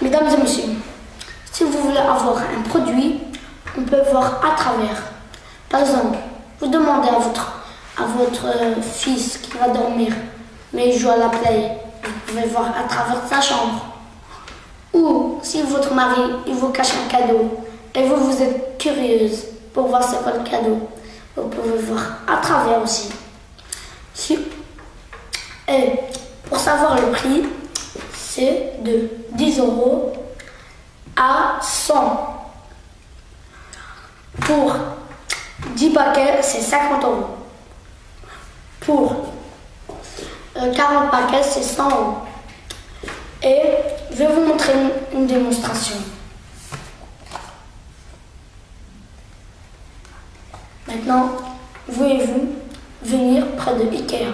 Mesdames et messieurs, si vous voulez avoir un produit, on peut voir à travers. Par exemple, vous demandez à votre fils qui va dormir, mais il joue à la play, vous pouvez voir à travers sa chambre. Ou si votre mari il vous cache un cadeau et vous êtes curieuse pour voir c'est quoi le cadeau, vous pouvez voir à travers aussi. Et pour savoir le prix, c'est de 10 € à 100. Pour 10 paquets, c'est 50 €. Pour 40 paquets, c'est 100 €. Et je vais vous montrer une démonstration. Maintenant, voulez-vous venir près de Ikea?